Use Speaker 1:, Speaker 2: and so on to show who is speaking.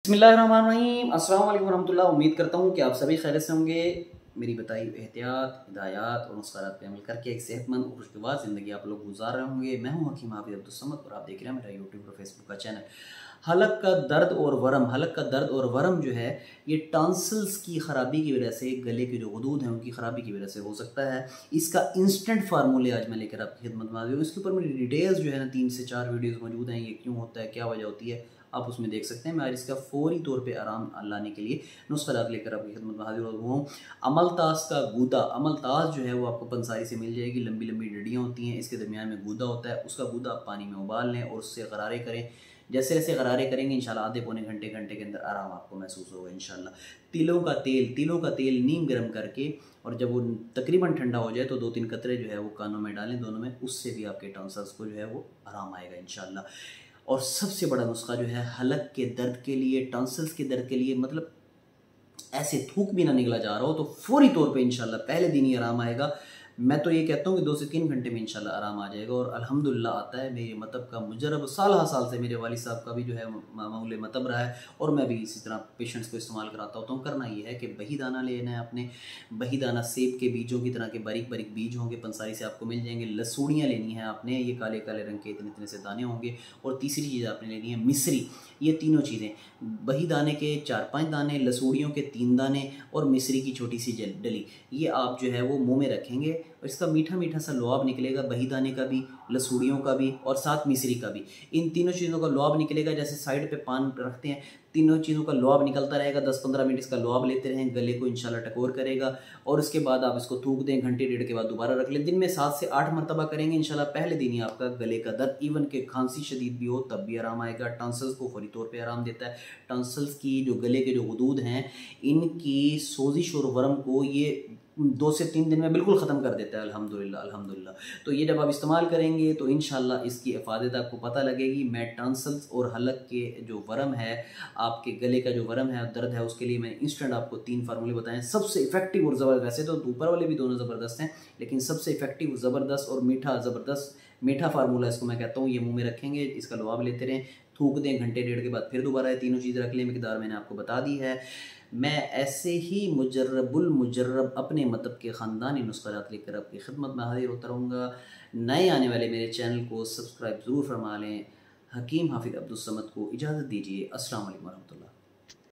Speaker 1: बिस्मिल्लाहिर्रहमानिर्रहीम, अस्सलाम वालेकुम वरहमतुल्लाह। उम्मीद करता हूँ कि आप सभी खैरियत से होंगे। मेरी बताई एहतियात, हिदायत और नुस्ख़ात पे अमल करके एक सेहतमंद और खुशगवार ज़िंदगी आप लोग गुजार रहे होंगे। मैं हूँ हकीम हाफिज़ अब्दुल समद और आप देख रहे हैं मेरा यूट्यूब और फेसबुक का चैनल। हलक का दर्द और वरम, हलक का दर्द और वरम जो है ये टॉन्सिल्स की ख़राबी की वजह से, गले के जो गदूद हैं उनकी ख़राबी की वजह से हो सकता है। इसका इंस्टेंट फार्मूले आज मैं लेकर आपकी खिदमत में आ गई हूँ। इसके ऊपर मेरी डिटेल्स जो है ना 3 से 4 वीडियोज़ मौजूद हैं। ये क्यों होता है, क्या वजह होती है, आप उसमें देख सकते हैं। मैं आज इसका फौरी तौर पे आराम लाने के लिए नुस्ख़ात लेकर आपकी खिदमत में हाजिर हुआ हूँ। अमलतास का गूदा, अमलतास जो है वो आपको पंसारी से मिल जाएगी। लंबी लंबी डंडियाँ होती हैं, इसके दरमियान में गूदा होता है। उसका गूदा आप पानी में उबाल लें और उससे गरारे करें। जैसे जैसे गरारे करेंगे इंशाल्लाह आधे पौने घंटे के अंदर आराम आपको महसूस होगा इंशाल्लाह। तिलों का तेल नीम गर्म करके और जब वो तकरीबन ठंडा हो जाए तो 2-3 कतरे जो है वो कानों में डालें, दोनों में। उससे भी आपके टॉन्सिल्स को जो है वो आराम आएगा इंशाल्लाह। और सबसे बड़ा नुस्खा जो है हलक के दर्द के लिए, टॉन्सिल्स के दर्द के लिए, मतलब ऐसे थूक भी ना निकला जा रहा हो तो फौरी तौर पे इंशाल्लाह पहले दिन ही आराम आएगा। मैं तो ये कहता हूँ कि 2 से 3 घंटे में इंशाल्लाह आराम आ जाएगा और अल्हम्दुलिल्लाह आता है। मेरे मतलब का मुजरब साल से मेरे वालिद साहब का भी जो है मामूल मतलब रहा है और मैं भी इसी तरह पेशेंट्स को इस्तेमाल कराता होता हूँ। करना ये है कि बही दाना लेना है आपने। बही दाना सेब के बीजों की तरह के बारीक बारीक बीज होंगे, पंसारी से आपको मिल जाएंगे। लसूड़ियाँ लेनी है आपने, ये काले काले रंग के इतने इतने से दाने होंगे। और तीसरी चीज़ आपने लेनी है मिस्री। ये तीनों चीज़ें, बही दाने के 4-5 दाने, लसूड़ियों के 3 दाने और मिस्री की छोटी सी डली, ये आप जो है वो मुंह में रखेंगे और इसका मीठा मीठा सा लुआब निकलेगा। बही दाने का भी, लसूड़ियों का भी और साथ मिस्री का भी। इन तीनों चीज़ों का लुआब निकलेगा। जैसे साइड पे पान रखते हैं, तीनों चीज़ों का लुआब निकलता रहेगा। 10-15 मिनट इसका लुआब लेते रहें, गले को इंशाल्लाह टकोर करेगा। और उसके बाद आप इसको थूक दें, घंटे डेढ़ के बाद दोबारा रख लें। दिन में 7 से 8 मरतबा करेंगे इंशाल्लाह। पहले दिन ही आपका गले का दर्द, इवन के खांसी शदीद भी हो तब भी आराम आएगा। टॉन्सिल्स को फौरी तौर पर आराम देता है। टॉन्सिल्स की जो गले के जो गदूद हैं, इनकी सोजिश और वरम को ये 2 से 3 दिन में बिल्कुल ख़त्म कर देता है। अल्हम्दुलिल्लाह अल्हम्दुलिल्लाह। तो ये जब आप इस्तेमाल करेंगे तो इंशाल्लाह इसकी इफ़ादत आपको पता लगेगी। मैं टॉन्सिल्स और हलक के जो वरम है, आपके गले का जो वरम है, दर्द है, उसके लिए मैंने इंस्टेंट आपको 3 फार्मूले बताएं। सबसे इफेक्टिव और ज़बरदस्त, वैसे तो ऊपर वाले भी दोनों ज़बरदस्त हैं, लेकिन सबसे इफेक्टिव, ज़बरदस्त और मीठा, ज़बरदस्त मीठा फार्मूला इसको मैं कहता हूँ। ये मुँह में रखेंगे, इसका लुआब लेते रहें, थूक दें, घंटे डेढ़ के बाद फिर दोबारा ये तीनों चीज़ें रख लें। मिकदार मैंने आपको बता दी है। मैं ऐसे ही मुजर्रबुल मुजर्रब अपने मतलब के ख़ानदानी नुस्ख़ात लेकर आपकी खिदमत में हाजिर होता रहूँगा। नए आने वाले मेरे चैनल को सब्सक्राइब ज़रूर फरमा लें। हकीम हाफिज़ अब्दुल समद को इजाज़त दीजिए। अस्सलाम वालेकुम वरहमतुल्लाह।